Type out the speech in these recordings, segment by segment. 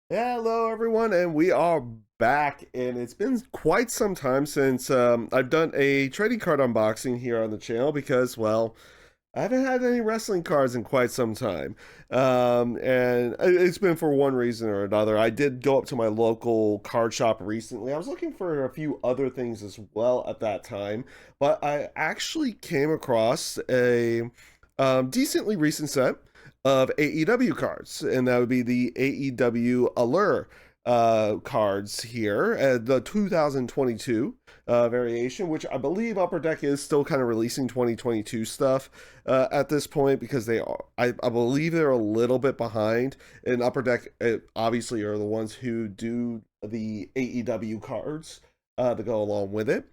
Hello, everyone, and we are back. And it's been quite some time since I've done a trading card unboxing here on the channel because, well, I haven't had any wrestling cards in quite some time. And it's been for one reason or another. I did go up to my local card shop recently. I was looking for a few other things as well at that time, but I actually came across a decently recent set of AEW cards, and that would be the AEW Allure cards here, the 2022 variation, which I believe Upper Deck is still kind of releasing 2022 stuff at this point because they are, I believe they're a little bit behind. And Upper Deck obviously are the ones who do the AEW cards to go along with it.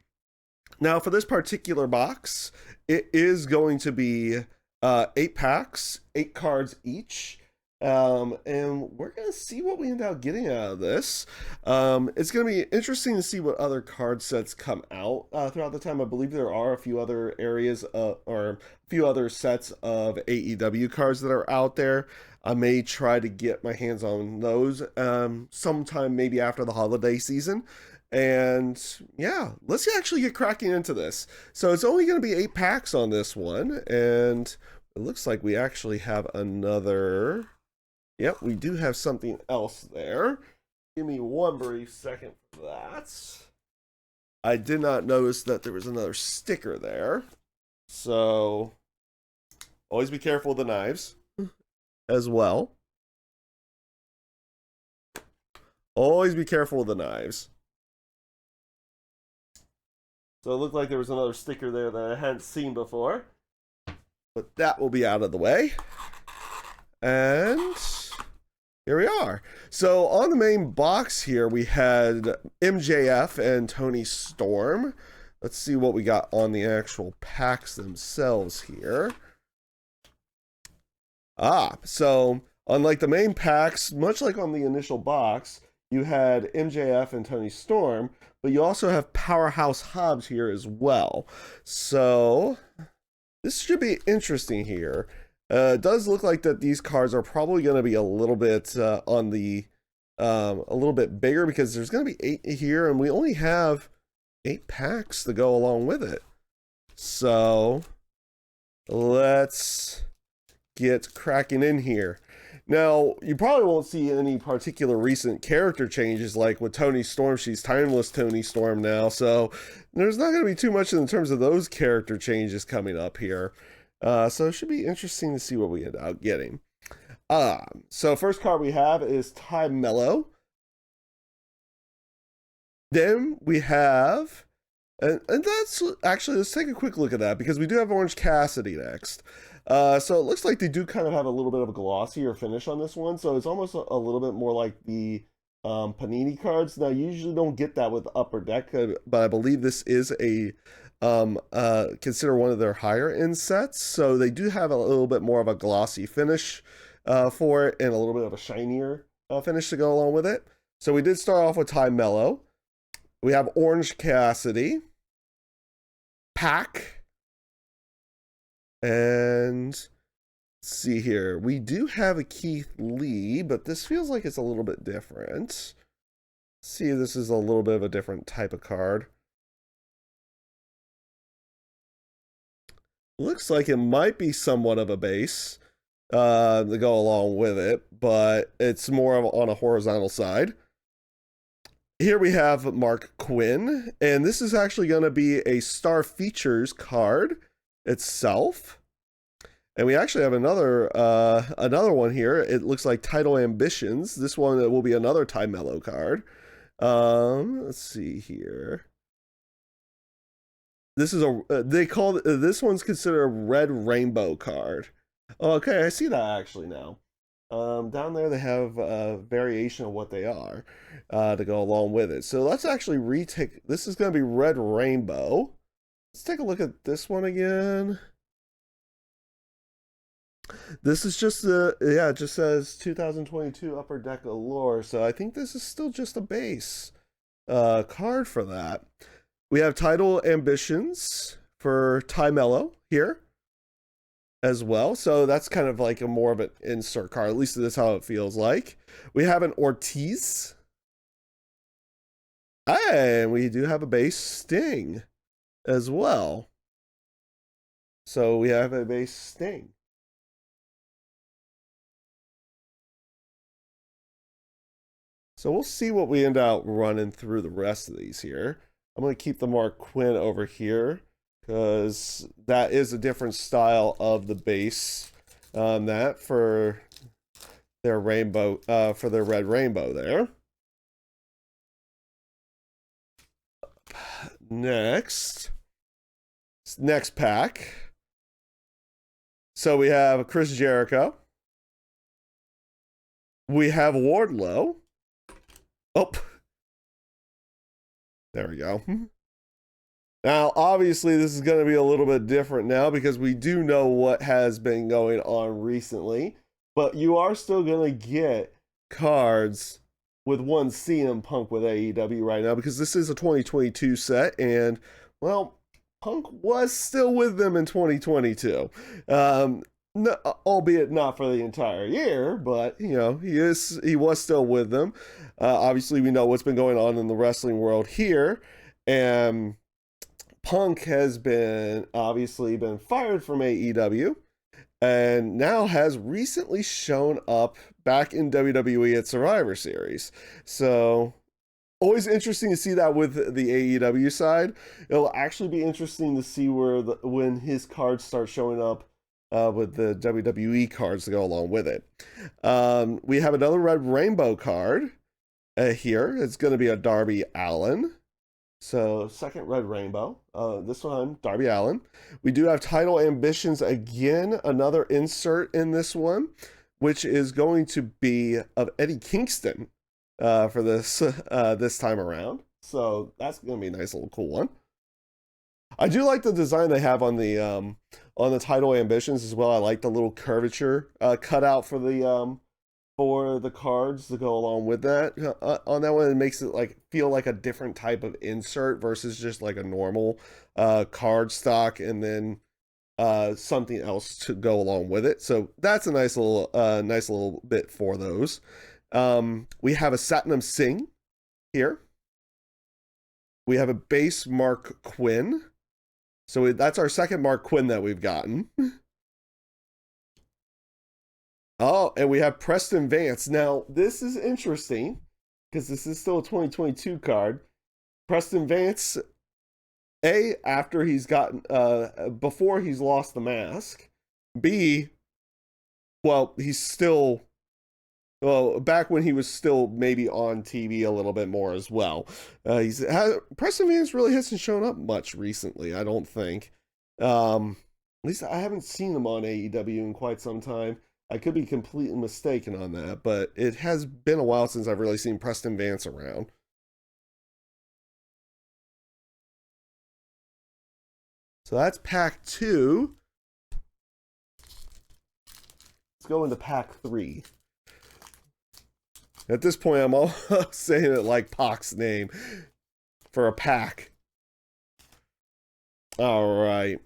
Now, for this particular box, it is going to be 8 packs, 8 cards each. And we're going to see what we end up getting out of this. It's going to be interesting to see what other card sets come out throughout the time. I believe there are a few other areas or a few other sets of AEW cards that are out there. I may try to get my hands on those sometime maybe after the holiday season. And yeah, let's actually get cracking into this. So it's only going to be 8 packs on this one. And it looks like we actually have another. Yep, we do have something else there. Give me one brief second for that. I did not notice that there was another sticker there. So always be careful with the knives as well. Always be careful with the knives. So it looked like there was another sticker there that I hadn't seen before. But that will be out of the way. And here we are. So on the main box here, we had MJF and Tony Storm. Let's see what we got on the actual packs themselves here. So unlike the main packs, much like on the initial box, you had MJF and Tony Storm, but you also have Powerhouse Hobbs here as well. So this should be interesting here. It does look like that these cards are probably going to be a little bit on the a little bit bigger because there's going to be 8 here, and we only have 8 packs to go along with it. So let's get cracking in here. Now, you probably won't see any particular recent character changes like with Tony Storm. She's Timeless Tony Storm now, so there's not going to be too much in terms of those character changes coming up here. So it should be interesting to see what we end up getting. So first card we have is Ty Mello. Then we have, and that's actually, let's take a quick look at that because we do have Orange Cassidy next. So it looks like they do kind of have a little bit of a glossier finish on this one. So it's almost a little bit more like the Panini cards. Now, you usually don't get that with Upper Deck, but I believe this is a consider one of their higher end sets. So they do have a little bit more of a glossy finish for it and a little bit of a shinier finish to go along with it. So we did start off with Ty Mello. We have Orange Cassidy, Pac, and let's see here. We do have a Keith Lee, but this feels like it's a little bit different. Let's see if this is a little bit of a different type of card. Looks like it might be somewhat of a base to go along with it, but it's more of on a horizontal side. Here we have Mark Quinn, and this is actually going to be a Star Features card itself. And we actually have another one here. It looks like Title Ambitions. This one will be another Ty Mello card. Let's see here. This is they call this one's considered a Red Rainbow card. Okay, I see that actually now. Down there they have a variation of what they are to go along with it. So let's actually retake. This is going to be Red Rainbow. Let's take a look at this one again. This is just it just says 2022 Upper Deck Allure. So I think this is still just a base card for that. We have Title Ambitions for Ty Mello here. as well. So that's kind of like a more of an insert card. At least that's how it feels like. We have an Ortiz. And we do have a base Sting as well. So we have a base Sting. So we'll see what we end up running through the rest of these here. I'm going to keep the Mark Quinn over here because that is a different style of the base. That for their rainbow, for their red rainbow there. Next pack. So we have Chris Jericho. We have Wardlow. Oh, there we go. Now, obviously, this is going to be a little bit different now because we do know what has been going on recently, but you are still going to get cards with one CM Punk with AEW right now because this is a 2022 set, and, well, Punk was still with them in 2022. No, albeit not for the entire year, but he was still with them. Obviously, we know what's been going on in the wrestling world here, and Punk has been fired from AEW, and now has recently shown up back in WWE at Survivor Series. So always interesting to see that with the AEW side. It'll actually be interesting to see when his cards start showing up with the WWE cards to go along with it. We have another red rainbow card here. It's going to be a Darby Allin. So second red rainbow. This one, Darby Allin. We do have title ambitions again. Another insert in this one, which is going to be of Eddie Kingston for this time around. So that's going to be a nice little cool one. I do like the design they have on the title ambitions as well. I like the little curvature cutout for the cards to go along with that. On that one, it makes it feel like a different type of insert versus just like a normal card stock, and then something else to go along with it. So that's a nice little bit for those. We have a Satnam Singh here. We have a base Mark Quinn. So that's our second Mark Quinn that we've gotten. Oh, and we have Preston Vance. Now, this is interesting because this is still a 2022 card. Preston Vance, after he's gotten, before he's lost the mask. B, well, he's still, back when he was still maybe on TV a little bit more as well. Preston Vance really hasn't shown up much recently, I don't think. At least I haven't seen him on AEW in quite some time. I could be completely mistaken on that, but it has been a while since I've really seen Preston Vance around. So that's pack 2. Let's go into pack 3. At this point, I'm all saying it like Pac's name for a pack. All right.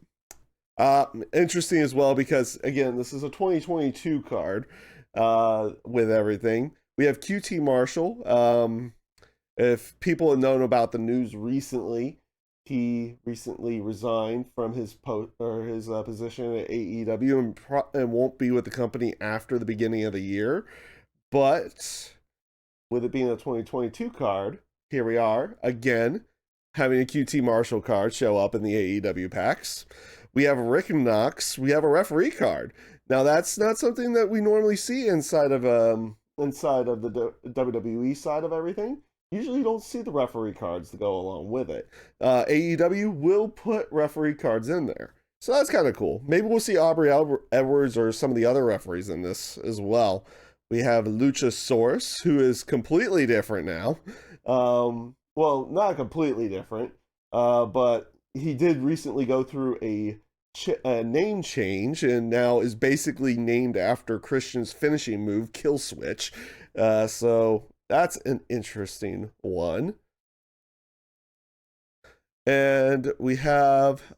Interesting as well because, again, this is a 2022 card with everything. We have QT Marshall. If people have known about the news recently, he recently resigned from his position at AEW and won't be with the company after the beginning of the year. But with it being a 2022 card, here we are again having a QT Marshall card show up in the AEW packs. We have Rick Knox. We have a referee card. Now that's not something that we normally see inside of the WWE side of everything. Usually you don't see the referee cards to go along with it. AEW will put referee cards in there. So that's kind of cool. Maybe we'll see Aubrey Edwards or some of the other referees in this as well. We have Luchasaurus, who is completely different now. Well, not completely different, but he did recently go through a name change and now is basically named after Christian's finishing move, Kill Switch. So that's an interesting one. And we have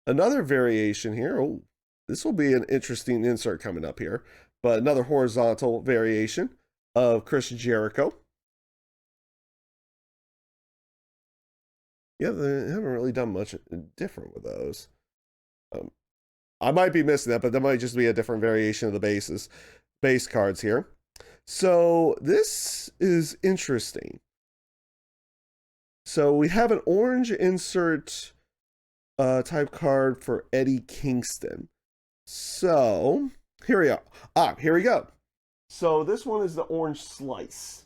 another variation here. Oh, this will be an interesting insert coming up here. But another horizontal variation of Chris Jericho. Yeah, they haven't really done much different with those. Um, I might be missing that, but that might just be a different variation of the base cards here. So this is interesting. So we have an orange insert type card for Eddie Kingston. So here we are. Here we go. So this one is the orange slice.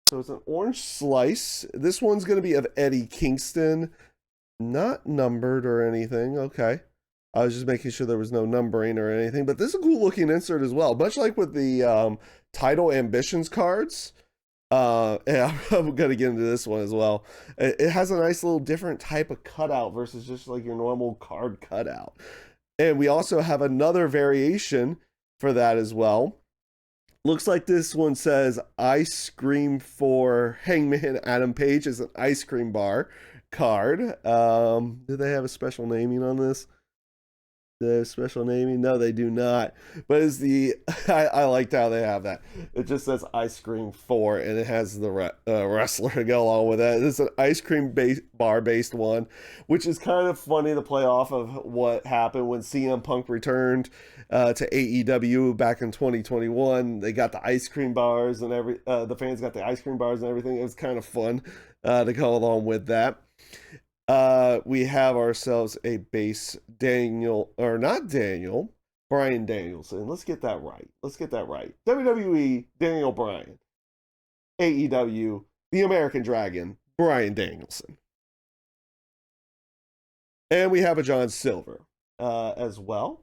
So it's an orange slice. This one's going to be of Eddie Kingston. Not numbered or anything. Okay. I was just making sure there was no numbering or anything. But this is a cool looking insert as well. Much like with the Title Ambitions cards. Yeah, I'm going to get into this one as well. It has a nice little different type of cutout versus just like your normal card cutout. And we also have another variation for that as well. Looks like this one says ice cream for Hangman Adam Page as an ice cream bar card. Do they have a special naming on this? The special naming? No, they do not. But it's the I liked how they have that. It just says ice cream for, and it has the wrestler to go along with that. It's an ice cream bar based one, which is kind of funny to play off of what happened when CM Punk returned to AEW back in 2021. They got the ice cream bars and the fans got the ice cream bars and everything. It was kind of fun to go along with that. We have ourselves a base Bryan Danielson. Let's get that right. WWE, Daniel Bryan. AEW, the American Dragon, Bryan Danielson. And we have a John Silver as well,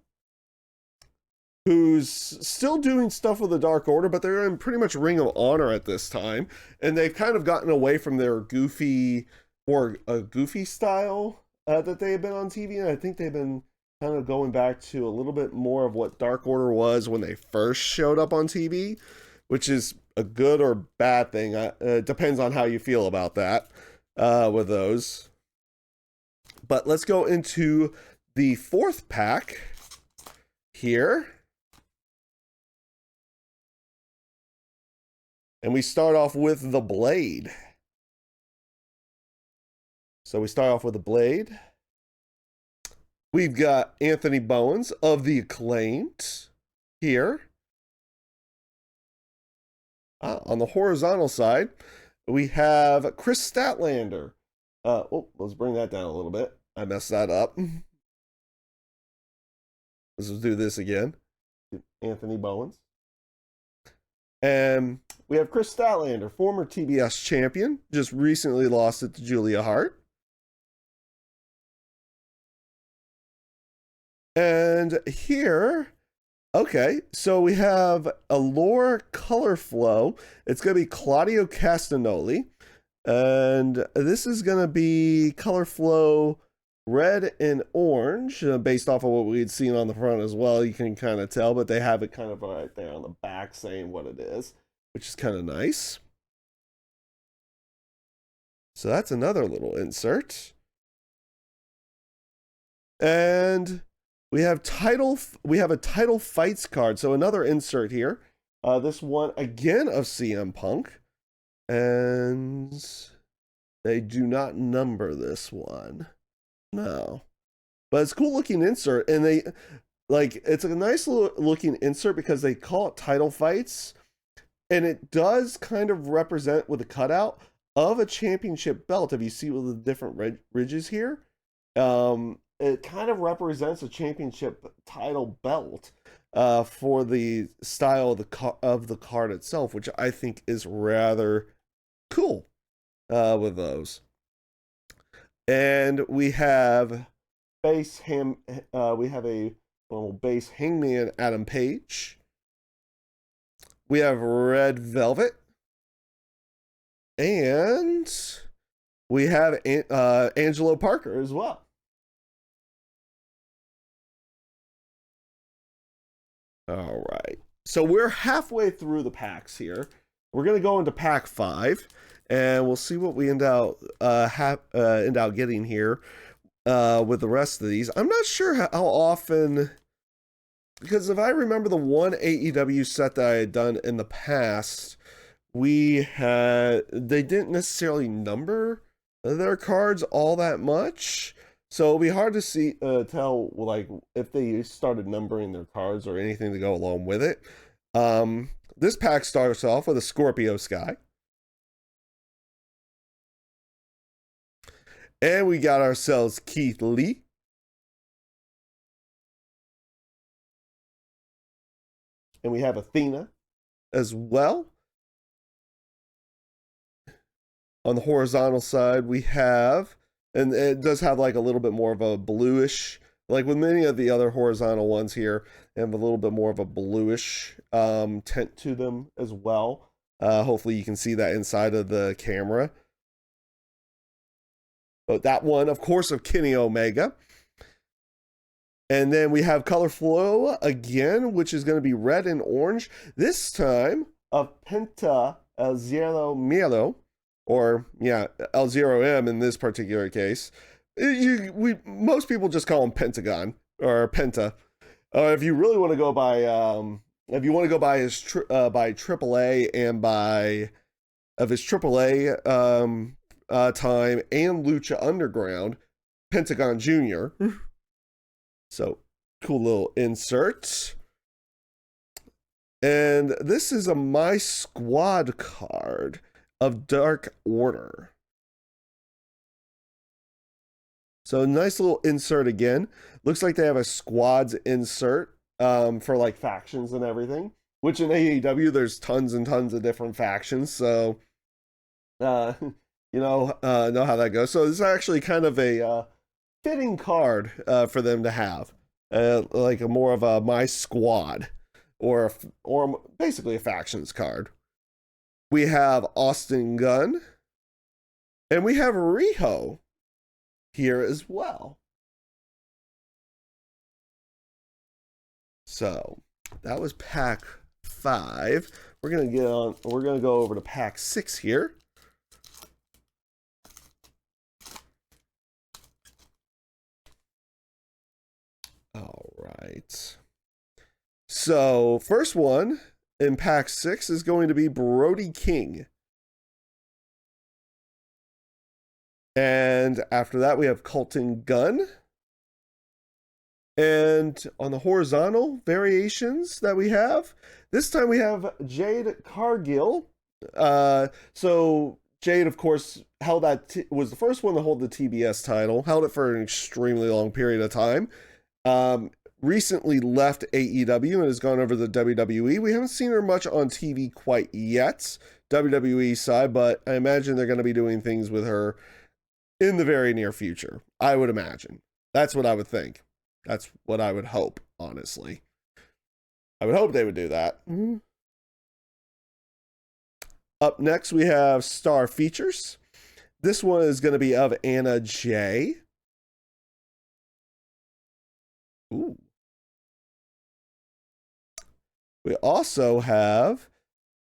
who's still doing stuff with the Dark Order, but they're in pretty much Ring of Honor at this time. And they've kind of gotten away from their goofy style that they've been on TV, and I think they've been kind of going back to a little bit more of what Dark Order was when they first showed up on TV, which is a good or bad thing. It depends on how you feel about that with those. But let's go into the fourth pack here. And we start off with the Blade. So we start off with the Blade. We've got Anthony Bowens of the Acclaimed here. On the horizontal side, we have Chris Statlander. Let's bring that down a little bit. I messed that up. Let's do this again. Anthony Bowens. And we have Chris Statlander, former TBS champion, just recently lost it to Julia Hart. And here, okay, so we have Allure Color Flow. It's going to be Claudio Castagnoli. And this is going to be Color Flow red and orange, based off of what we had seen on the front as well. You can kind of tell, but they have it kind of right there on the back saying what it is, which is kind of nice. So that's another little insert. And we have a title fights card. So another insert here. This one again of CM Punk. And they do not number this one. No. But it's a cool looking insert. And it's a nice looking insert because they call it title fights. And it does kind of represent with a cutout of a championship belt. If you see with the different ridges here. It kind of represents a championship title belt for the style of the card itself, which I think is rather cool with those. And we have we have a normal base Hangman Adam Page. We have Red Velvet. And we have Angelo Parker as well. All right. So we're halfway through the packs here. We're going to go into pack 5, and we'll see what we end out getting here with the rest of these. I'm not sure how often because if I remember the one AEW set that I had done in the past, they didn't necessarily number their cards all that much. So it'll be hard to tell like if they started numbering their cards or anything to go along with it. This pack starts off with a Scorpio Sky. And we got ourselves Keith Lee. And we have Athena as well. On the horizontal side, we have, and it does have like a little bit more of a bluish, like with many of the other horizontal ones here, they have a little bit more of a bluish tint to them as well. Hopefully you can see that inside of the camera. But that one, of course, of Kenny Omega. And then we have Color Flow again, which is going to be red and orange. This time of Penta El Zero Miedo, or yeah, El Zero M in this particular case. Most people just call him Pentagon or Penta. If you really want to go by, if you want to go by his by AAA and by of his AAA time and Lucha Underground, Pentagon Jr. So cool little insert. And this is a My Squad card of Dark Order. So nice little insert again. Looks like they have a squads insert for like factions and everything. Which in AEW there's tons and tons of different factions. So you know how that goes. So this is actually kind of a fitting card for them to have, like a more of a My Squad or basically a factions card. We have Austin Gunn, and we have Riho here as well. So that was pack 5. We're gonna go over to pack 6 here. All right. So, first one in pack 6 is going to be Brody King. And after that, we have Colton Gunn. And on the horizontal variations that we have, this time we have Jade Cargill. So Jade, of course, was the first one to hold the TBS title, held it for an extremely long period of time. Recently left AEW and has gone over to the WWE. We haven't seen her much on TV quite yet, WWE side, but I imagine they're going to be doing things with her in the very near future. I would imagine. That's what I would think. That's what I would hope, honestly. I would hope they would do that. Mm-hmm. Up next, we have Star Features. This one is going to be of Anna Jay. Ooh. We also have,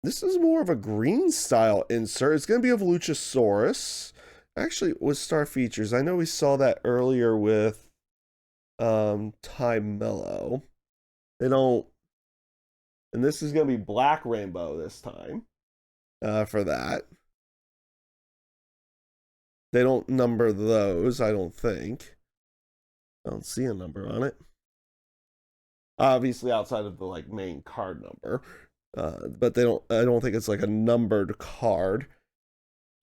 this is more of a green style insert. It's going to be of Luchasaurus. Actually, with Star Features, I know we saw that earlier with Ty Mello. They don't, and this is going to be Black Rainbow this time for that. They don't number those, I don't think. I don't see a number on it. Obviously outside of the like main card number. But I don't think it's like a numbered card.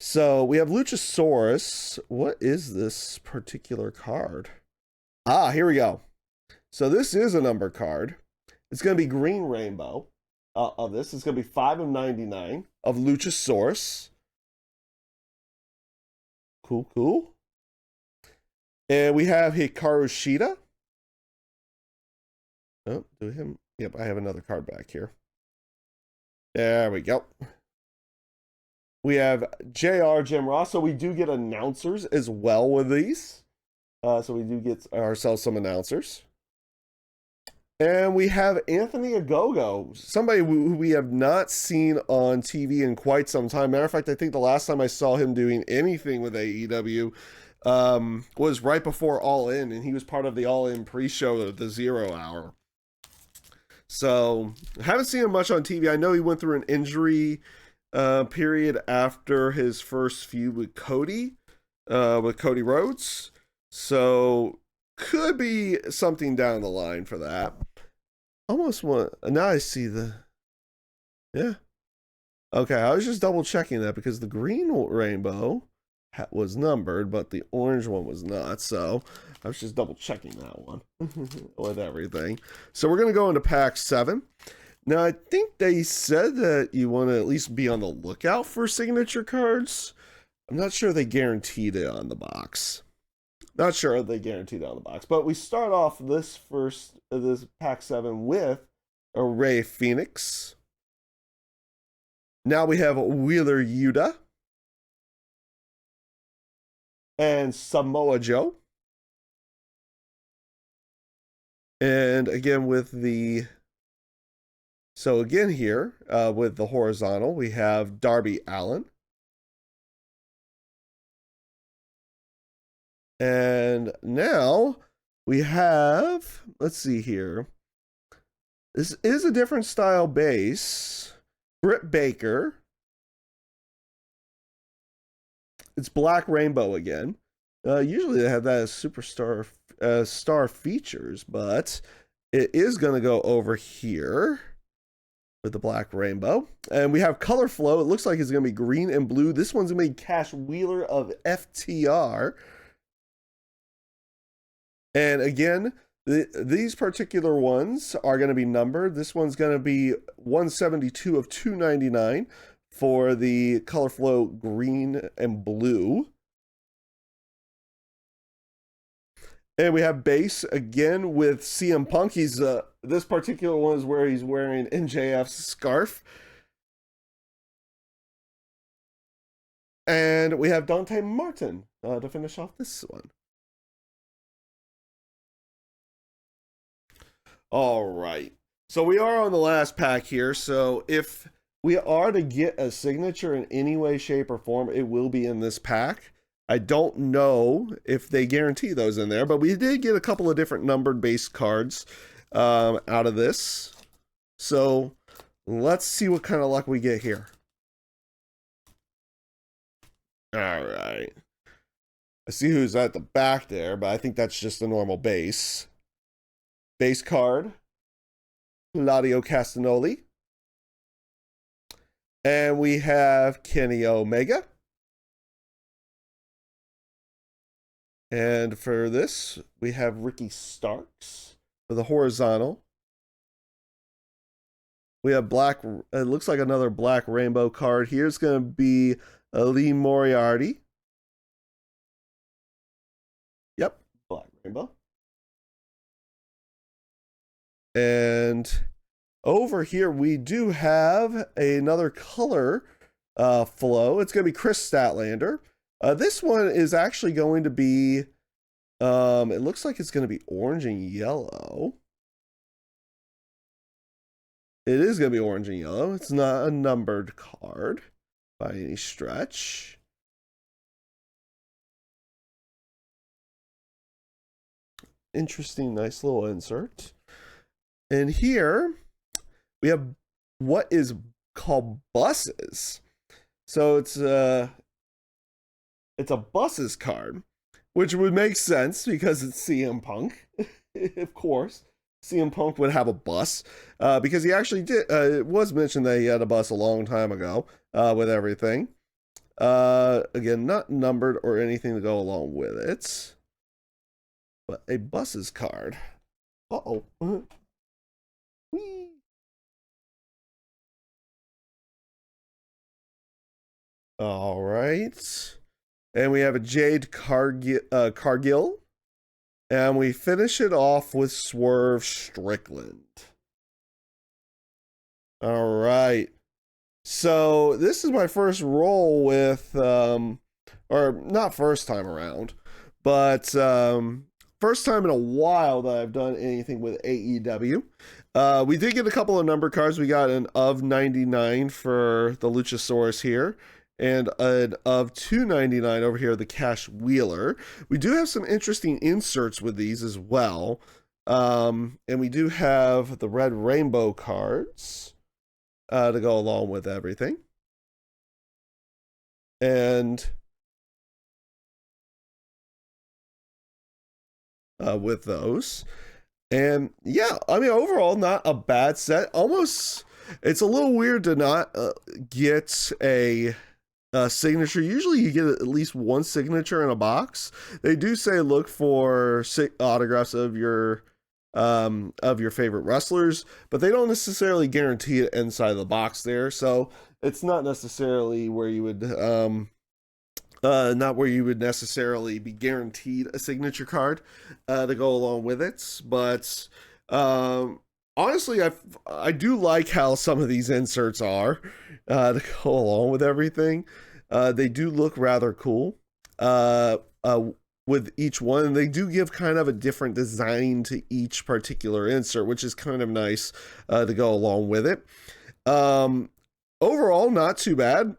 So we have Luchasaurus. What is this particular card? Ah, here we go. So this is a number card. It's going to be Green Rainbow of this. It's going to be 5 of 99 of Luchasaurus. Cool. And we have Hikaru Shida. Oh, do him. Yep, I have another card back here. There we go. We have JR Jim Ross. So we do get announcers as well with these. So we do get ourselves some announcers. And we have Anthony Ogogo, somebody who we have not seen on TV in quite some time. Matter of fact, I think the last time I saw him doing anything with AEW was right before All In, and he was part of the All In pre-show of the 0 Hour. So I haven't seen him much on TV. I know he went through an injury period after his first feud with Cody Rhodes. So could be something down the line for that. Almost want now I see the yeah. Okay, I was just double checking that because the green rainbow was numbered, but the orange one was not. So I was just double checking that one with everything. So we're going to go into pack 7. Now, I think they said that you want to at least be on the lookout for signature cards. I'm not sure they guaranteed it on the box. Not sure they guaranteed it on the box. But we start off this pack 7 with a Rey Fenix. Now we have Wheeler Yuta and Samoa Joe. And again with the... So again here, with the horizontal, we have Darby Allin. And now we have, let's see here. This is a different style base. Britt Baker. It's Black Rainbow again. Usually they have that as superstar star features, but it is going to go over here with the Black Rainbow. And we have color flow. It looks like it's going to be green and blue. This one's going to be Cash Wheeler of FTR. And again, these particular ones are going to be numbered. This one's going to be 172 of 299 for the color flow green and blue. And we have base again with CM Punk. He's this particular one is where he's wearing MJF's scarf. And we have Dante Martin to finish off this one. All right. So we are on the last pack here. So if we are to get a signature in any way, shape, or form, it will be in this pack. I don't know if they guarantee those in there, but we did get a couple of different numbered base cards out of this. So let's see what kind of luck we get here. All right. I see who's at the back there, but I think that's just a normal base. Base card, Claudio Castagnoli. And we have Kenny Omega. And for this, we have Ricky Starks for the horizontal. We have black, it looks like another Black Rainbow card. Here's going to be Lee Moriarty. Yep, Black Rainbow. And over here, we do have another color flow. It's going to be Chris Statlander. This one is actually going to be, it looks like it's going to be orange and yellow. It is going to be orange and yellow. It's not a numbered card by any stretch. Interesting, nice little insert. And here we have what is called buses. So it's a buses card, which would make sense because it's CM Punk. Of course, CM Punk would have a bus because he actually did. It was mentioned that he had a bus a long time ago with everything. Again, not numbered or anything to go along with it, but a buses card. Uh-oh. Whee. All right. And we have a Jade Cargill. And we finish it off with Swerve Strickland. All right. So this is my first roll with, or not first time around, but first time in a while that I've done anything with AEW. We did get a couple of number cards. We got an of 99 for the Luchasaurus here, and an of 299 over here, the Cash Wheeler. We do have some interesting inserts with these as well. And we do have the red rainbow cards to go along with everything. And with those. And yeah, I mean, overall, not a bad set. Almost, it's a little weird to not get a signature. Usually, you get at least one signature in a box. They do say look for autographs of your favorite wrestlers, but they don't necessarily guarantee it inside the box there. So it's not necessarily where you would not where you would necessarily be guaranteed a signature card to go along with it. But honestly, I do like how some of these inserts are to go along with everything. They do look rather cool with each one. And they do give kind of a different design to each particular insert, which is kind of nice to go along with it. Overall, not too bad.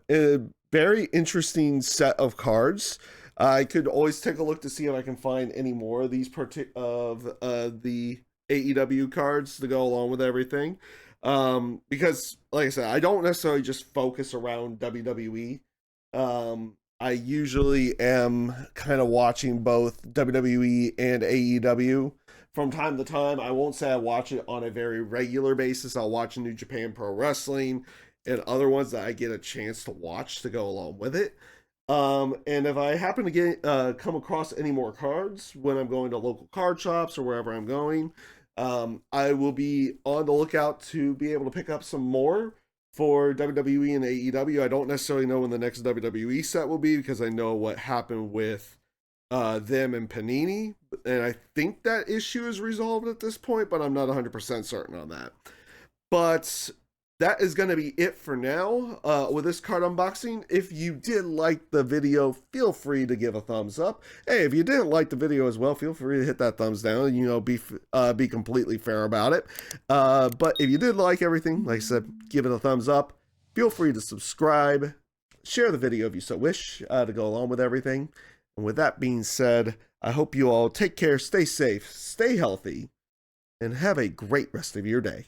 Very interesting set of cards. I could always take a look to see if I can find any more of these the AEW cards to go along with everything. Because, like I said, I don't necessarily just focus around WWE. I usually am kind of watching both WWE and AEW from time to time. I won't say I watch it on a very regular basis. I'll watch New Japan Pro Wrestling and other ones that I get a chance to watch to go along with it. And if I happen to get come across any more cards when I'm going to local card shops or wherever I'm going, I will be on the lookout to be able to pick up some more for WWE and AEW. I don't necessarily know when the next WWE set will be because I know what happened with them and Panini, and I think that issue is resolved at this point, but I'm not 100% certain on that. But that is going to be it for now with this card unboxing. If you did like the video, feel free to give a thumbs up. Hey, if you didn't like the video as well, feel free to hit that thumbs down. You know, be completely fair about it. But if you did like everything, like I said, give it a thumbs up. Feel free to subscribe, share the video if you so wish to go along with everything. And with that being said, I hope you all take care, stay safe, stay healthy, and have a great rest of your day.